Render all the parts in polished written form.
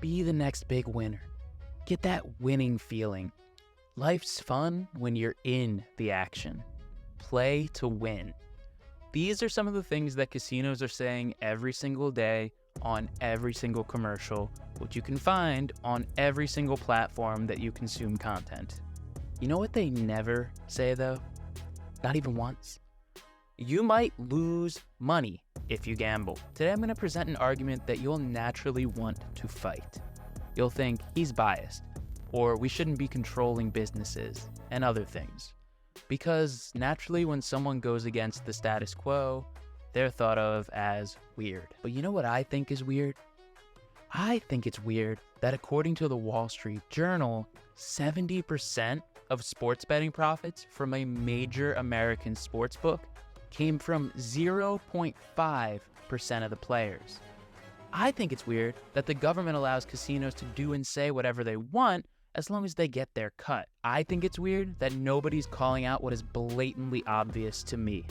Be the next big winner. Get that winning feeling. Life's fun when you're in the action. Play to win. These are some of the things that casinos are saying every single day on every single commercial, which you can find on every single platform that you consume content. You know what they never say though? Not even once. You might lose money if you gamble. Today I'm going to present an argument that you'll naturally want to fight. You'll think he's biased, or we shouldn't be controlling businesses, and other things. Because naturally when someone goes against the status quo, they're thought of as weird. But you know what I think is weird? I think it's weird that according to the Wall Street Journal, 70% of sports betting profits from a major American sports book came from 0.5% of the players. I think it's weird that the government allows casinos to do and say whatever they want as long as they get their cut. I think it's weird that nobody's calling out what is blatantly obvious to me,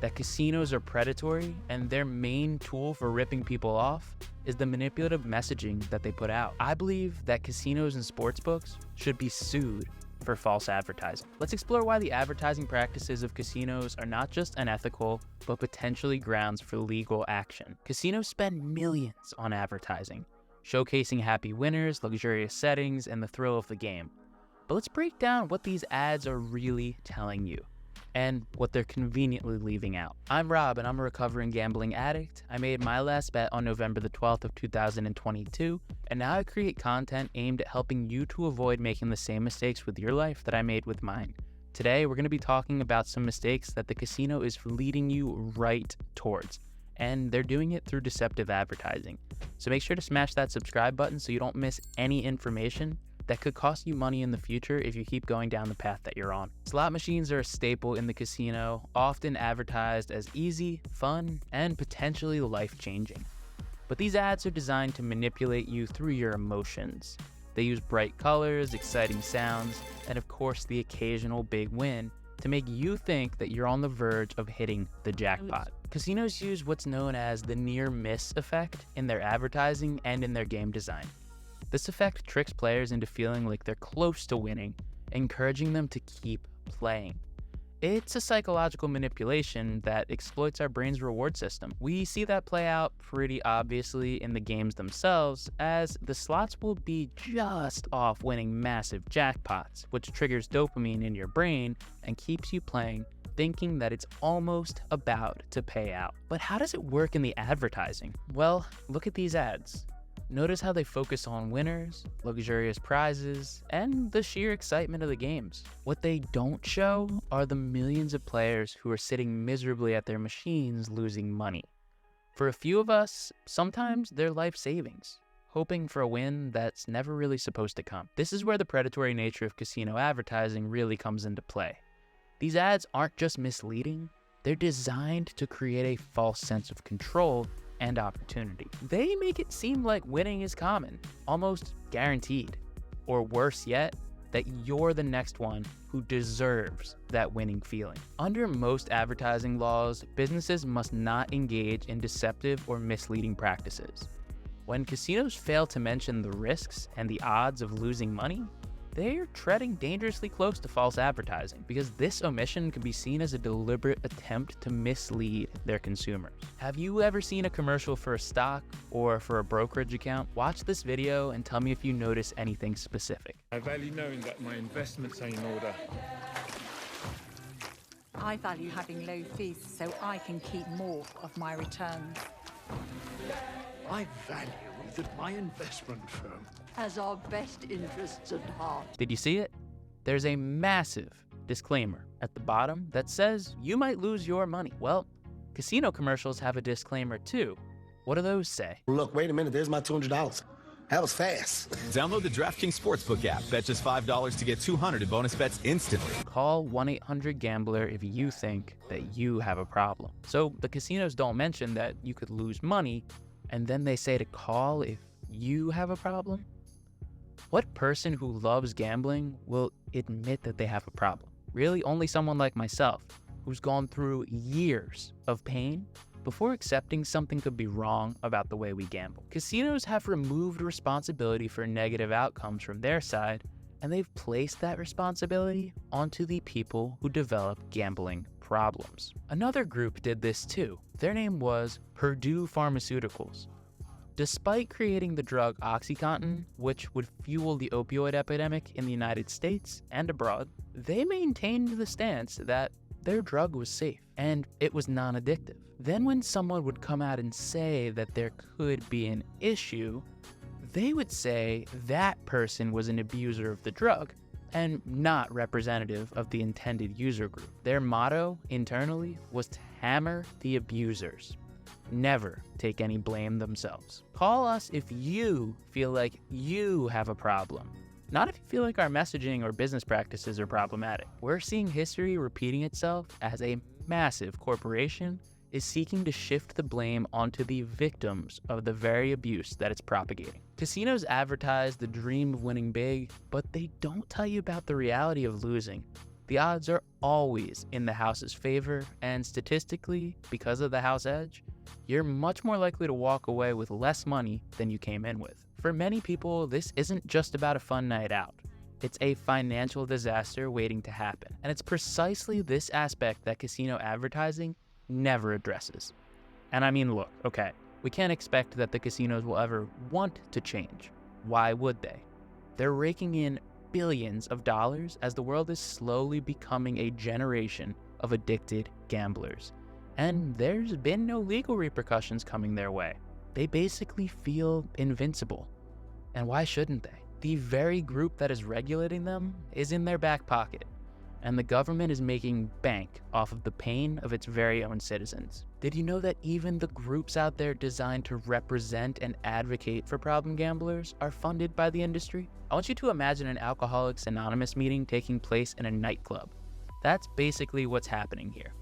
that casinos are predatory and their main tool for ripping people off is the manipulative messaging that they put out. I believe that casinos and sportsbooks should be sued for false advertising. Let's explore why the advertising practices of casinos are not just unethical, but potentially grounds for legal action. Casinos spend millions on advertising, showcasing happy winners, luxurious settings, and the thrill of the game. But let's break down what these ads are really telling you and what they're conveniently leaving out. I'm Rob, and I'm a recovering gambling addict. I made my last bet on November the 12th of 2022, and now I create content aimed at helping you to avoid making the same mistakes with your life that I made with mine. Today, we're gonna be talking about some mistakes that the casino is leading you right towards, and they're doing it through deceptive advertising. So make sure to smash that subscribe button so you don't miss any information that could cost you money in the future if you keep going down the path that you're on. Slot machines are a staple in the casino, often advertised as easy, fun, and potentially life-changing. But these ads are designed to manipulate you through your emotions. They use bright colors, exciting sounds, and of course the occasional big win to make you think that you're on the verge of hitting the jackpot. Casinos use what's known as the near-miss effect in their advertising and in their game design. This effect tricks players into feeling like they're close to winning, encouraging them to keep playing. It's a psychological manipulation that exploits our brain's reward system. We see that play out pretty obviously in the games themselves, as the slots will be just off winning massive jackpots, which triggers dopamine in your brain and keeps you playing, thinking that it's almost about to pay out. But how does it work in the advertising? Well, look at these ads. Notice how they focus on winners, luxurious prizes, and the sheer excitement of the games. What they don't show are the millions of players who are sitting miserably at their machines losing money. For a few of us, sometimes they're life savings, hoping for a win that's never really supposed to come. This is where the predatory nature of casino advertising really comes into play. These ads aren't just misleading, they're designed to create a false sense of control and opportunity. They make it seem like winning is common, almost guaranteed. Or worse yet, that you're the next one who deserves that winning feeling. Under most advertising laws, businesses must not engage in deceptive or misleading practices. When casinos fail to mention the risks and the odds of losing money, they're treading dangerously close to false advertising, because this omission can be seen as a deliberate attempt to mislead their consumers. Have you ever seen a commercial for a stock or for a brokerage account? Watch this video and tell me if you notice anything specific. I value knowing that my investments are in order. I value having low fees so I can keep more of my returns. I value that my investment firm has our best interests at heart. Did you see it? There's a massive disclaimer at the bottom that says you might lose your money. Well, casino commercials have a disclaimer too. What do those say? Look, wait a minute, there's my $200. That was fast. Download the DraftKings Sportsbook app. Bet just $5 to get $200 in bonus bets instantly. Call 1-800-GAMBLER if you think that you have a problem. So the casinos don't mention that you could lose money, and then they say to call if you have a problem? What person who loves gambling will admit that they have a problem? Really, only someone like myself, who's gone through years of pain before accepting something could be wrong about the way we gamble. Casinos have removed responsibility for negative outcomes from their side, and they've placed that responsibility onto the people who develop gambling problems. Another group did this too. Their name was Purdue Pharmaceuticals. Despite creating the drug OxyContin, which would fuel the opioid epidemic in the United States and abroad, they maintained the stance that their drug was safe and it was non-addictive. Then when someone would come out and say that there could be an issue, they would say that person was an abuser of the drug and not representative of the intended user group. Their motto internally was to hammer the abusers. Never take any blame themselves. Call us if you feel like you have a problem, not if you feel like our messaging or business practices are problematic. We're seeing history repeating itself as a massive corporation is seeking to shift the blame onto the victims of the very abuse that it's propagating. Casinos advertise the dream of winning big, but they don't tell you about the reality of losing. The odds are always in the house's favor, and statistically, because of the house edge, you're much more likely to walk away with less money than you came in with. For many people, this isn't just about a fun night out. It's a financial disaster waiting to happen. And it's precisely this aspect that casino advertising never addresses. And I mean, look, okay, we can't expect that the casinos will ever want to change. Why would they? They're raking in billions of dollars as the world is slowly becoming a generation of addicted gamblers. And there's been no legal repercussions coming their way. They basically feel invincible. And why shouldn't they? The very group that is regulating them is in their back pocket, and the government is making bank off of the pain of its very own citizens. Did you know that even the groups out there designed to represent and advocate for problem gamblers are funded by the industry? I want you to imagine an Alcoholics Anonymous meeting taking place in a nightclub. That's basically what's happening here.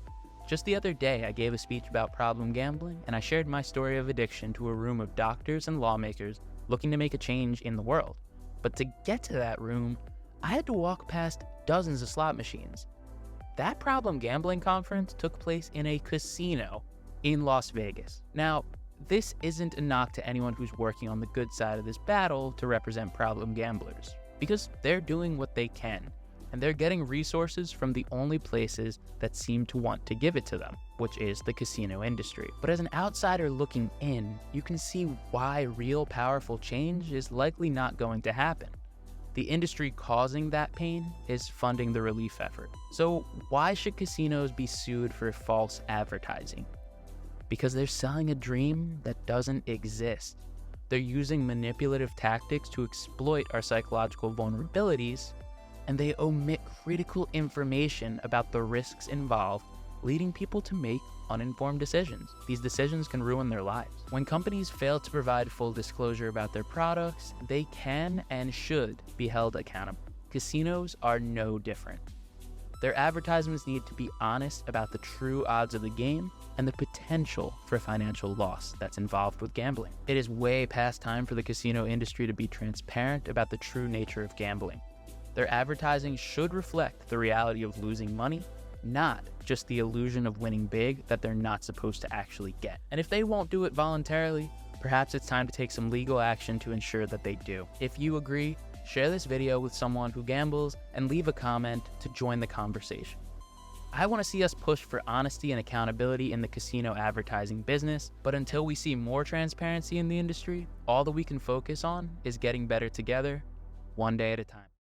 Just the other day, I gave a speech about problem gambling, and I shared my story of addiction to a room of doctors and lawmakers looking to make a change in the world. But to get to that room, I had to walk past dozens of slot machines. That problem gambling conference took place in a casino in Las Vegas. Now, this isn't a knock to anyone who's working on the good side of this battle to represent problem gamblers, because they're doing what they can, and they're getting resources from the only places that seem to want to give it to them, which is the casino industry. But as an outsider looking in, you can see why real powerful change is likely not going to happen. The industry causing that pain is funding the relief effort. So why should casinos be sued for false advertising? Because they're selling a dream that doesn't exist. They're using manipulative tactics to exploit our psychological vulnerabilities, and they omit critical information about the risks involved, leading people to make uninformed decisions. These decisions can ruin their lives. When companies fail to provide full disclosure about their products, they can and should be held accountable. Casinos are no different. Their advertisements need to be honest about the true odds of the game and the potential for financial loss that's involved with gambling. It is way past time for the casino industry to be transparent about the true nature of gambling. Their advertising should reflect the reality of losing money, not just the illusion of winning big that they're not supposed to actually get. And if they won't do it voluntarily, perhaps it's time to take some legal action to ensure that they do. If you agree, share this video with someone who gambles and leave a comment to join the conversation. I want to see us push for honesty and accountability in the casino advertising business, but until we see more transparency in the industry, all that we can focus on is getting better together, one day at a time.